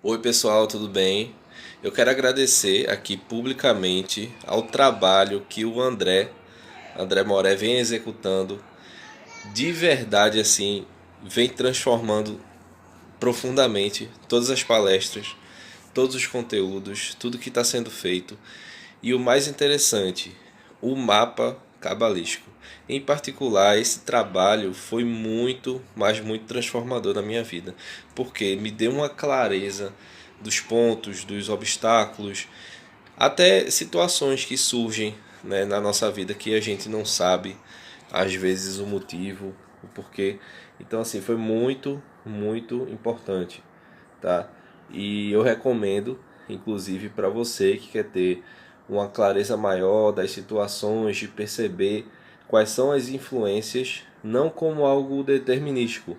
Oi pessoal, tudo bem? Eu quero agradecer aqui publicamente ao trabalho que o André Moré vem executando. De verdade, assim, vem transformando profundamente todas as palestras, todos os conteúdos, tudo que está sendo feito. E o mais interessante, o mapa cabalístico. Em particular, esse trabalho foi muito, mas muito transformador na minha vida, porque me deu uma clareza dos pontos, dos obstáculos, até situações que surgem, né, na nossa vida que a gente não sabe, às vezes, o motivo, o porquê. Então, assim, foi muito, muito importante, tá? E eu recomendo, inclusive, para você que quer ter uma clareza maior das situações, de perceber quais são as influências, não como algo determinístico,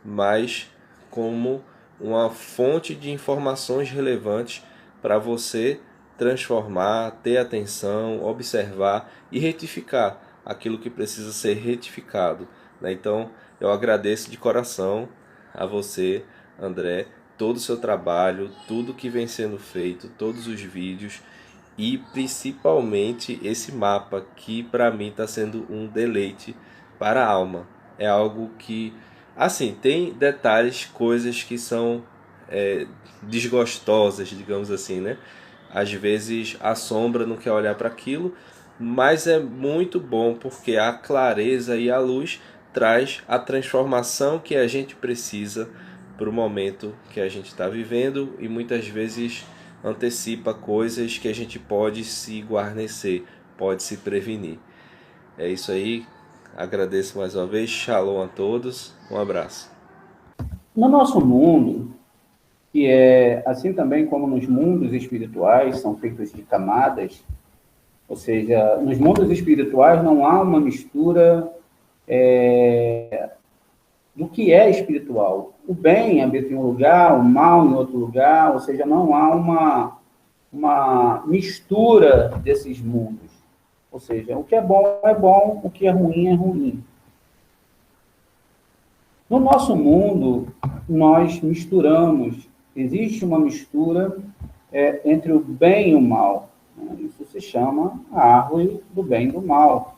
mas como uma fonte de informações relevantes para você transformar, ter atenção, observar e retificar aquilo que precisa ser retificado, né? Então, eu agradeço de coração a você, André, todo o seu trabalho, tudo que vem sendo feito, todos os vídeos e principalmente esse mapa que para mim está sendo um deleite para a alma. É algo que, assim, tem detalhes, coisas que são desgostosas, digamos assim, né? Às vezes a sombra não quer olhar para aquilo, mas é muito bom porque a clareza e a luz traz a transformação que a gente precisa para o momento que a gente está vivendo e muitas vezes antecipa coisas que a gente pode se guarnecer, pode se prevenir. É isso aí, agradeço mais uma vez, shalom a todos, um abraço. No nosso mundo, que é assim também como nos mundos espirituais, são feitos de camadas, ou seja, nos mundos espirituais não há uma mistura do que é espiritual. O bem habita em um lugar, o mal em outro lugar, ou seja, não há uma mistura desses mundos. Ou seja, o que é bom, o que é ruim é ruim. No nosso mundo, nós misturamos, existe uma mistura entre o bem e o mal. Né? Isso se chama a árvore do bem e do mal.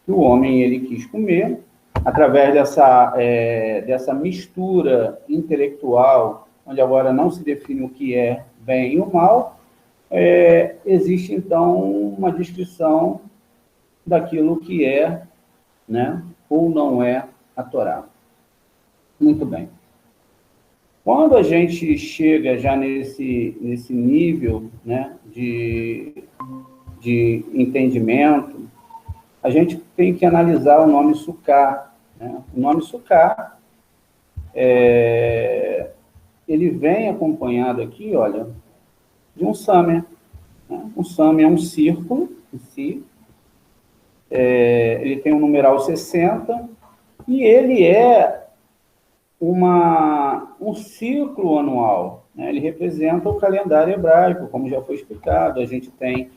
Que o homem ele quis comer, através dessa mistura intelectual, onde agora não se define o que é bem e o mal, existe então uma descrição daquilo que é, né, ou não é a Torá. Muito bem. Quando a gente chega já nesse nível, né, de entendimento, a gente tem que analisar o nome Sukkah, né? O nome Sukkah, ele vem acompanhado aqui, olha, de um samer. Né? Um samer é um círculo em si, ele tem um numeral 60, e ele é um ciclo anual. Né? Ele representa o calendário hebraico, como já foi explicado. A gente tem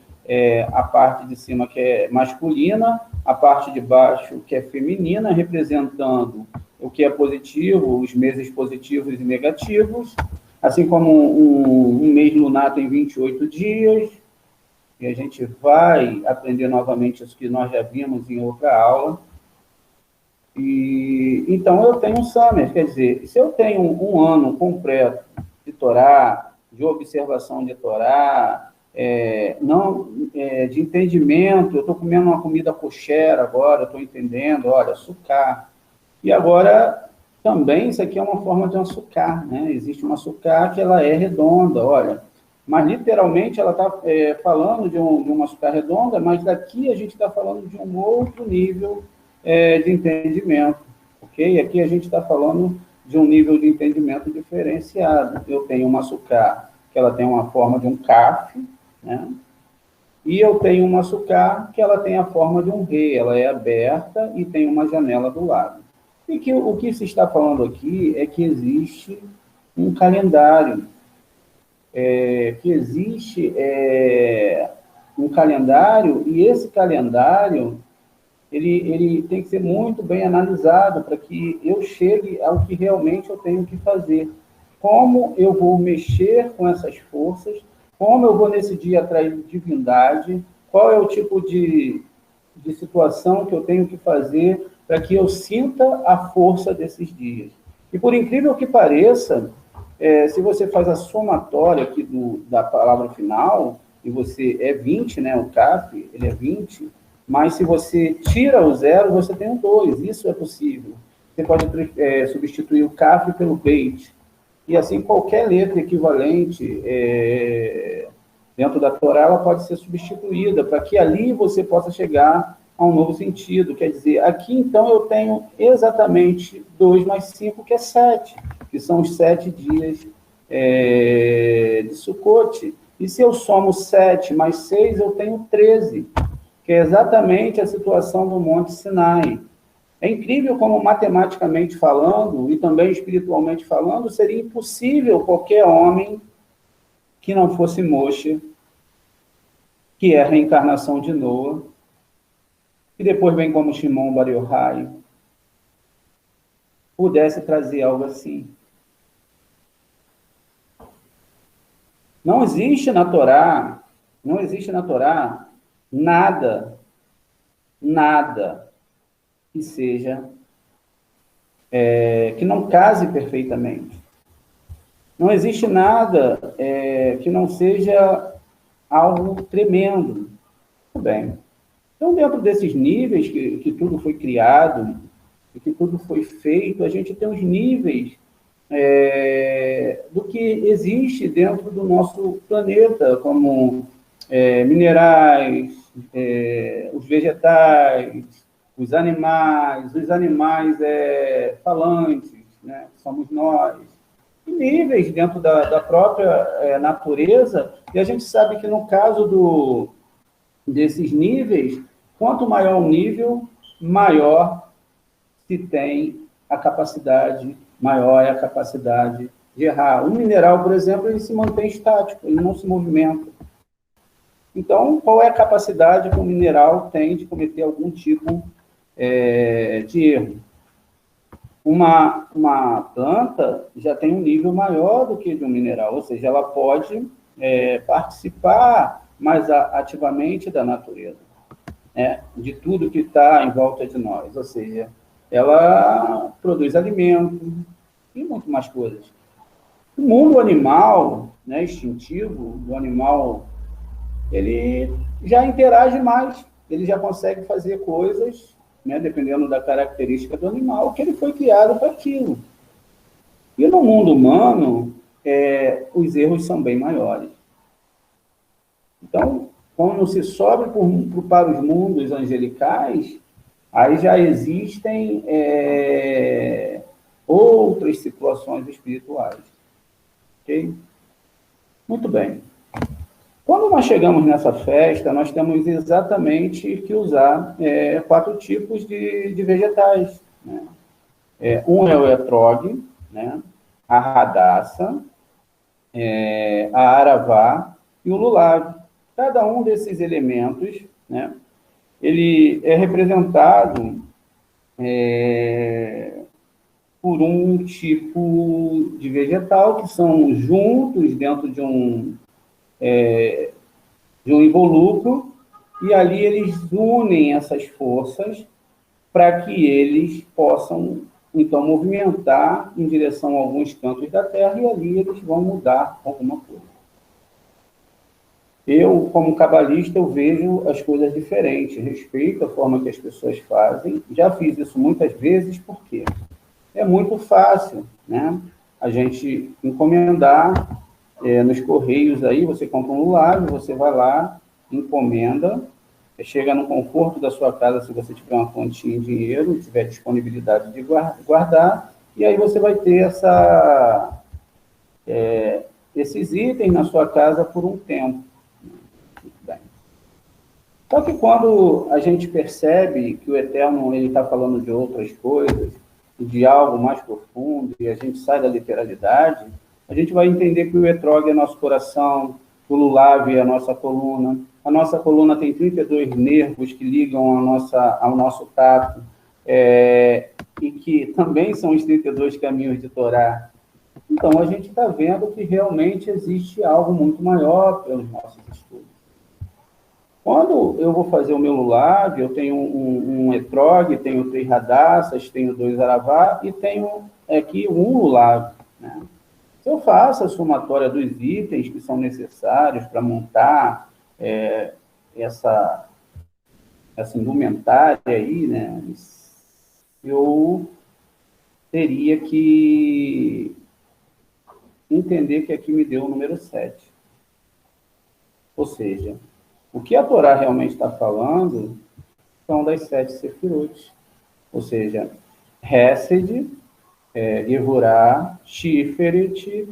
a parte de cima que é masculina, a parte de baixo que é feminina, representando o que é positivo, os meses positivos e negativos, assim como um mês lunar tem 28 dias, e a gente vai aprender novamente isso que nós já vimos em outra aula. E então eu tenho um summer, quer dizer, se eu tenho um ano completo de Torá, de observação de Torá, de entendimento, eu estou comendo uma comida kosher agora, estou entendendo, olha, sukkah. E agora, também, isso aqui é uma forma de um sukkah, né? Existe uma sukkah que ela é redonda, olha, mas literalmente ela está falando de uma sukkah redonda, mas daqui a gente está falando de um outro nível de entendimento, ok? Aqui a gente está falando de um nível de entendimento diferenciado. Eu tenho uma sukkah que ela tem uma forma de um kaf, né? E eu tenho uma sukkah que ela tem a forma de um rei, ela é aberta e tem uma janela do lado. E que o que se está falando aqui é que existe um calendário, um calendário, e esse calendário ele tem que ser muito bem analisado para que eu chegue ao que realmente eu tenho que fazer. Como eu vou mexer com essas forças, como eu vou nesse dia atrair divindade, qual é o tipo de situação que eu tenho que fazer para que eu sinta a força desses dias. E por incrível que pareça, se você faz a somatória aqui da palavra final, e você é 20, né, o CAF, ele é 20, mas se você tira o zero, você tem um 2, isso é possível. Você pode substituir o CAF pelo BEIT, e assim qualquer letra equivalente dentro da Torá, ela pode ser substituída, para que ali você possa chegar a um novo sentido. Quer dizer, aqui então eu tenho exatamente 2 mais 5, que é 7, que são os 7 dias de Sucote. E se eu somo 7 mais 6, eu tenho 13, que é exatamente a situação do Monte Sinai. É incrível como, matematicamente falando, e também espiritualmente falando, seria impossível qualquer homem que não fosse Moshe, que é a reencarnação de Noa, que depois vem como Shimon Bar Yochai, pudesse trazer algo assim. Não existe na Torá nada que seja, que não case perfeitamente. Não existe nada que não seja algo tremendo. Tudo bem. Então, dentro desses níveis que tudo foi criado, e que tudo foi feito, a gente tem os níveis do que existe dentro do nosso planeta, como minerais, os vegetais, os animais falantes, né, somos nós, e níveis dentro da própria natureza, e a gente sabe que no caso desses níveis, quanto maior o nível, maior se tem a capacidade, maior é a capacidade de errar. Um mineral, por exemplo, ele se mantém estático, ele não se movimenta. Então, qual é a capacidade que o mineral tem de cometer algum tipo de erro? Uma planta já tem um nível maior do que de um mineral, ou seja, ela pode participar mais ativamente da natureza, de tudo que está em volta de nós, ou seja, ela produz alimento e muito mais coisas. O mundo animal, instintivo, do animal, ele já interage mais, ele já consegue fazer coisas, dependendo da característica do animal, que ele foi criado para aquilo. E no mundo humano, os erros são bem maiores. Então, quando se sobe para os mundos angelicais, aí já existem outras situações espirituais. Ok? Muito bem. Quando nós chegamos nessa festa, nós temos exatamente que usar 4 tipos de vegetais. Né? Um é o etrog, né? A radassa, a aravá e o lulav. Cada um desses elementos, né, ele é representado por um tipo de vegetal, que são juntos dentro de um involucro, e ali eles unem essas forças para que eles possam, então, movimentar em direção a alguns cantos da Terra, e ali eles vão mudar alguma coisa. Eu, como cabalista, eu vejo as coisas diferentes, respeito a forma que as pessoas fazem. Já fiz isso muitas vezes, porque é muito fácil, né? A gente encomendar nos correios aí, você compra um lulav, você vai lá, encomenda, chega no conforto da sua casa, se você tiver uma quantia em dinheiro, tiver disponibilidade de guardar, e aí você vai ter esses itens na sua casa por um tempo. Muito bem. Só que quando a gente percebe que o Eterno está falando de outras coisas, de algo mais profundo, e a gente sai da literalidade, a gente vai entender que o etrog é nosso coração, o lulav é a nossa coluna, A nossa coluna tem 32 nervos que ligam ao nosso tato, e que também são os 32 caminhos de Torá. Então, a gente está vendo que realmente existe algo muito maior pelos nossos estudos. Quando eu vou fazer o meu lulav, eu tenho um etrog, tenho 3 radassas, tenho 2 aravá e tenho aqui um lulav, né? Se eu faço a somatória dos itens que são necessários para montar essa indumentária aí, né, eu teria que entender que aqui me deu o número 7. Ou seja, o que a Torá realmente está falando são das 7 sefirot. Ou seja, Hesed, Gevurah, Tiferet,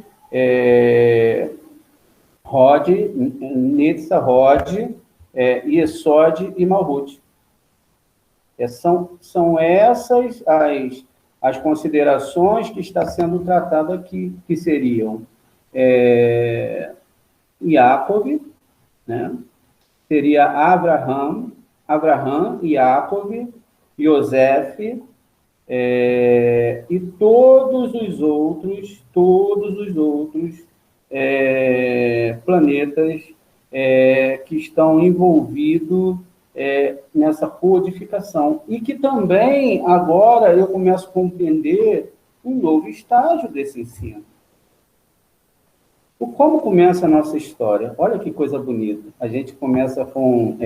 Hod, Netzah, Hod, Yesod e Malhut. São essas as considerações que está sendo tratado aqui, que seriam Yaakov, né? Seria Abraham, Yaakov, Yosef, e todos os outros planetas que estão envolvidos nessa codificação. E que também, agora, eu começo a compreender um novo estágio desse ensino. Como começa a nossa história? Olha que coisa bonita. A gente começa com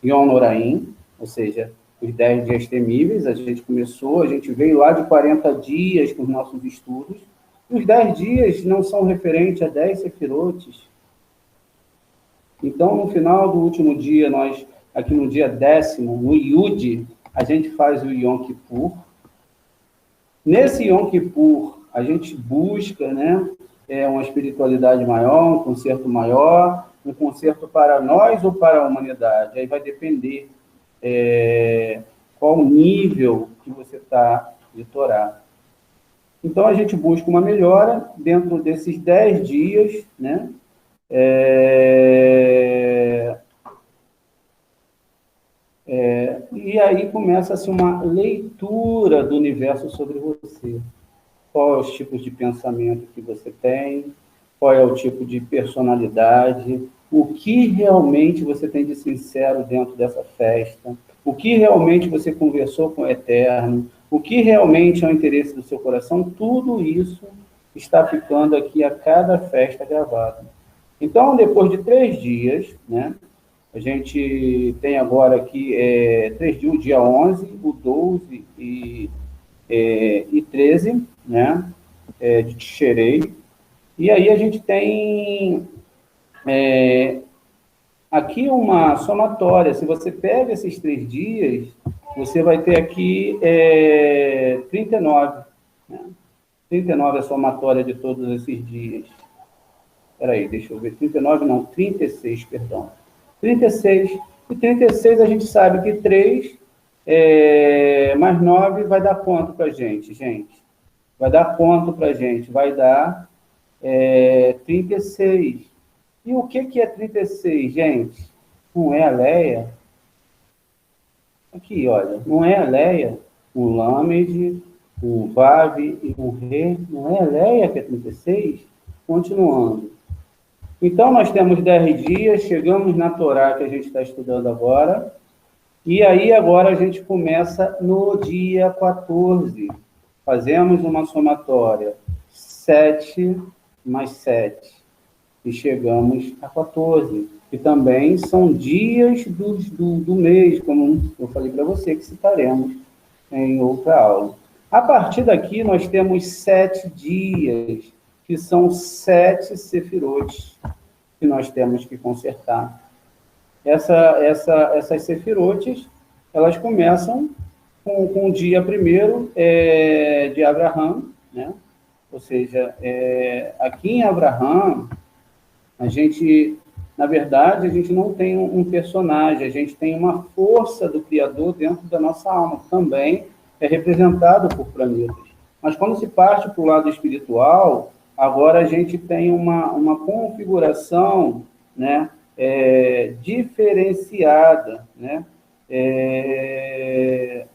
Yom Noraim, ou seja, os 10 dias temíveis. A gente veio lá de 40 dias com os nossos estudos. Os 10 dias não são referentes a 10 sefirotes. Então, no final do último dia, nós, aqui no dia 10º, no Yud, a gente faz o Yom Kippur. Nesse Yom Kippur, a gente busca, né, uma espiritualidade maior, um concerto maior, um concerto para nós ou para a humanidade. Aí vai depender qual o nível que você está de Torá. Então, a gente busca uma melhora dentro desses 10 dias, né? E aí começa-se uma leitura do universo sobre você. Qual é os tipos de pensamento que você tem, qual é o tipo de personalidade, o que realmente você tem de sincero dentro dessa festa, o que realmente você conversou com o Eterno, o que realmente é o interesse do seu coração, tudo isso está ficando aqui a cada festa gravada. Então, depois de 3 dias, né, a gente tem agora aqui 3 dias, o dia 11, o 12 e 13, né, de Tisherei. E aí a gente tem aqui uma somatória. Se você pega esses 3 dias, você vai ter aqui 39. Né? 39 é a somatória de todos esses dias. Espera aí, deixa eu ver. 39 não, 36, perdão. 36. E 36 a gente sabe que 3 mais 9 vai dar quanto para a gente, gente? Vai dar quanto para a gente? Vai dar 36. E o que é 36, gente? Não é a Leia? Aqui, olha. Não é a Leia? Um Lamed, um Vav e um Re. Não é a Leia que é 36? Continuando. Então, nós temos 10 dias, chegamos na Torá que a gente está estudando agora, e aí agora a gente começa no dia 14. Fazemos uma somatória, 7 mais 7, e chegamos a 14, que também são dias do mês, como eu falei para você, que citaremos em outra aula. A partir daqui, nós temos 7 dias, que são 7 sefirotes que nós temos que consertar. Essas sefirotes, elas começam com o dia 1º de Abraham, né? Ou seja, aqui em Abraham, a gente, na verdade, a gente não tem um personagem, a gente tem uma força do Criador dentro da nossa alma, que também é representado por planetas. Mas quando se parte para o lado espiritual, agora a gente tem uma configuração, né, diferenciada, né?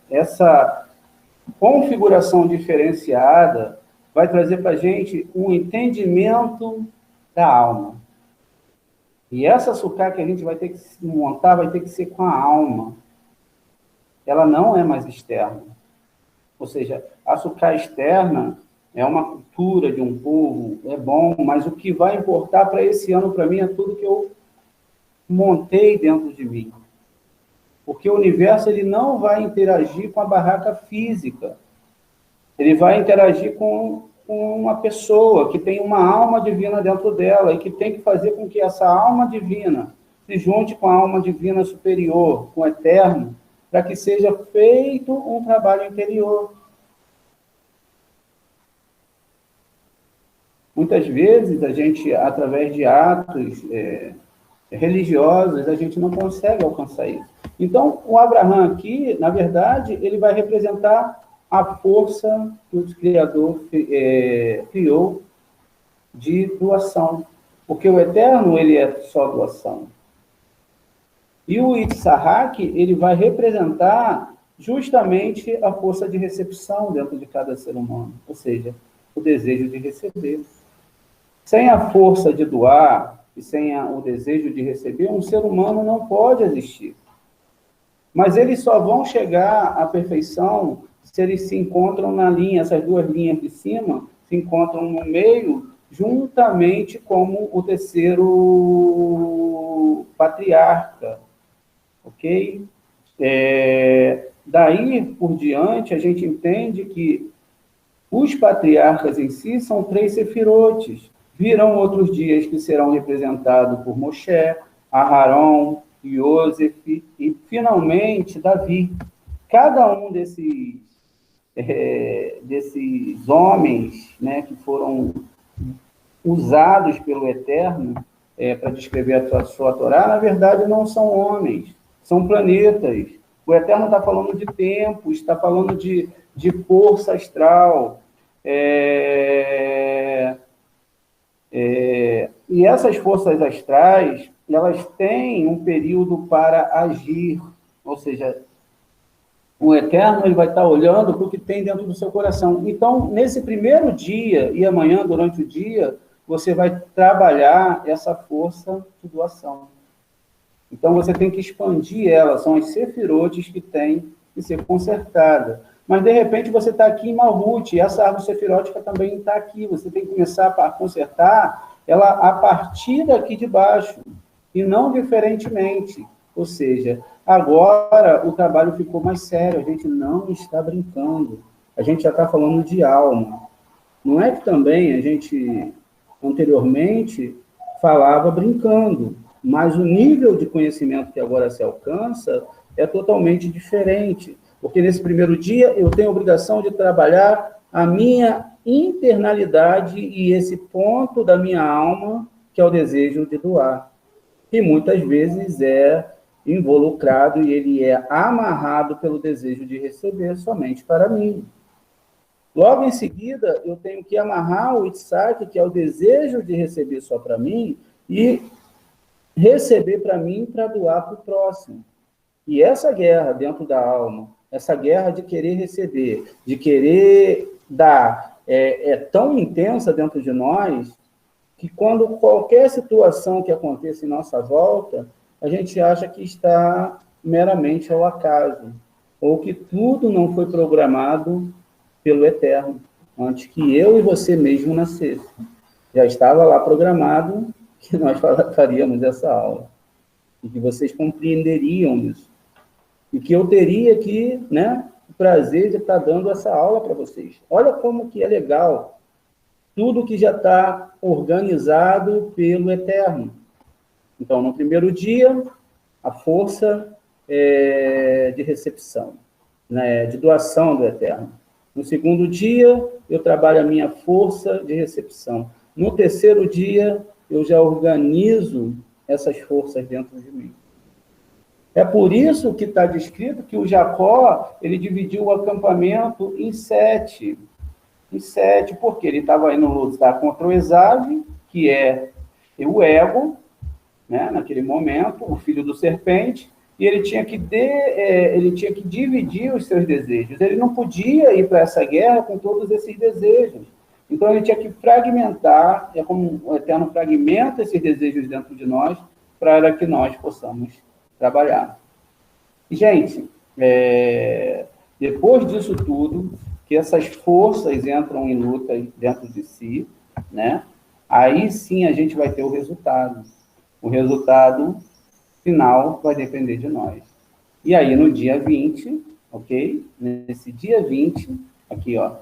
Essa configuração diferenciada vai trazer para a gente um entendimento da alma. E essa sucá que a gente vai ter que montar vai ter que ser com a alma. Ela não é mais externa. Ou seja, a sucá externa é uma cultura de um povo, é bom, mas o que vai importar para esse ano, para mim, é tudo que eu montei dentro de mim. Porque o universo ele não vai interagir com a barraca física. Ele vai interagir com uma pessoa que tem uma alma divina dentro dela e que tem que fazer com que essa alma divina se junte com a alma divina superior, com o eterno, para que seja feito um trabalho interior. Muitas vezes, a gente, através de atos religiosos, a gente não consegue alcançar isso. Então, o Abraham aqui, na verdade, ele vai representar a força que o Criador criou de doação. Porque o Eterno, ele é só doação. E o Itzahak, ele vai representar justamente a força de recepção dentro de cada ser humano. Ou seja, o desejo de receber. Sem a força de doar e sem o desejo de receber, um ser humano não pode existir. Mas eles só vão chegar à perfeição se eles se encontram na linha, essas duas linhas de cima, se encontram no meio, juntamente como o terceiro patriarca. Ok? Daí por diante, a gente entende que os patriarcas em si são 3 sefirotes. Virão outros dias que serão representados por Moshe, Aharon, Yosef e, finalmente, Davi. Cada um desses homens, né, que foram usados pelo Eterno para descrever a sua Torá, na verdade, não são homens, são planetas. O Eterno está falando de tempos, está falando de força astral. E essas forças astrais, elas têm um período para agir, ou seja, o Eterno ele vai estar olhando para o que tem dentro do seu coração. Então, nesse primeiro dia e amanhã, durante o dia, você vai trabalhar essa força de doação. Então, você tem que expandir ela, são as sefirotes que têm que ser consertadas. Mas, de repente, você está aqui em Malhut, e essa árvore sefirótica também está aqui. Você tem que começar a consertar ela a partir daqui de baixo, e não diferentemente. Ou seja, agora o trabalho ficou mais sério, a gente não está brincando, a gente já está falando de alma. Não é que também a gente, anteriormente, falava brincando, mas o nível de conhecimento que agora se alcança é totalmente diferente. Porque nesse primeiro dia eu tenho a obrigação de trabalhar a minha internalidade e esse ponto da minha alma, que é o desejo de doar. E muitas vezes é involucrado e ele é amarrado pelo desejo de receber somente para mim. Logo em seguida, eu tenho que amarrar o Itzhak, que é o desejo de receber só para mim, e receber para mim para doar para o próximo. E essa guerra dentro da alma, essa guerra de querer receber, de querer dar, é tão intensa dentro de nós, que quando qualquer situação que aconteça em nossa volta, a gente acha que está meramente ao acaso, ou que tudo não foi programado pelo Eterno, antes que eu e você mesmo nascesse. Já estava lá programado que nós faríamos essa aula, e que vocês compreenderiam isso. E que eu teria aqui, né, o prazer de estar dando essa aula para vocês. Olha como que é legal, tudo que já está organizado pelo Eterno. Então, no primeiro dia, a força de recepção, né, de doação do Eterno. No segundo dia, eu trabalho a minha força de recepção. No terceiro dia, eu já organizo essas forças dentro de mim. É por isso que está descrito que o Jacó, ele dividiu o acampamento em 7. Em 7, porque ele estava indo lutar contra o Esav, que é o ego, né, naquele momento, o filho do serpente, e ele tinha que dividir os seus desejos. Ele não podia ir para essa guerra com todos esses desejos. Então, ele tinha que fragmentar, é como o Eterno fragmenta esses desejos dentro de nós, para que nós possamos trabalhar. E, gente, depois disso tudo, que essas forças entram em luta dentro de si, né? Aí sim a gente vai ter o resultado. O resultado final vai depender de nós. E aí, no dia 20, ok? Nesse dia 20, aqui, ó,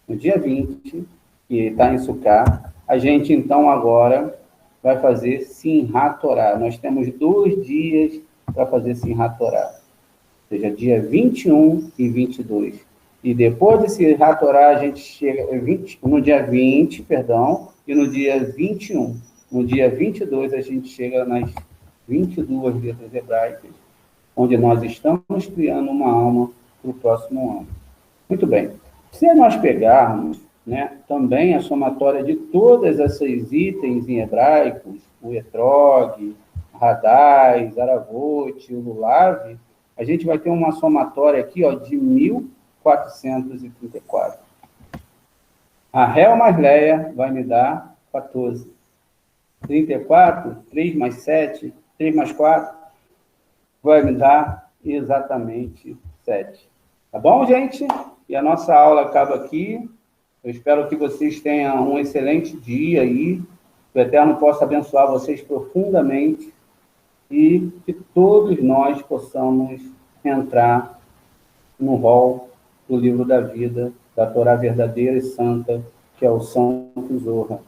no dia 20, que está em Sukkot, a gente, então, agora vai fazer Simchat Torah. Nós temos 2 dias para fazer Simchat Torah. Ou seja, dia 21 e 22. E depois de Simchat Torah, a gente chega no dia 20, perdão, e no dia 21. No dia 22, a gente chega nas 22 letras hebraicas, onde nós estamos criando uma alma para o próximo ano. Muito bem. Se nós pegarmos, né, também a somatória de todos esses itens em hebraicos, o etrog, radais, aravot, o lulav, a gente vai ter uma somatória aqui, ó, de 1434. A Réu mais Leia vai me dar 14. 34, 3 mais 7, 3 mais 4, vai me dar exatamente 7. Tá bom, gente? E a nossa aula acaba aqui. Eu espero que vocês tenham um excelente dia aí, que o Eterno possa abençoar vocês profundamente e que todos nós possamos entrar no rol do livro da vida, da Torá verdadeira e santa, que é o Santo Zohar.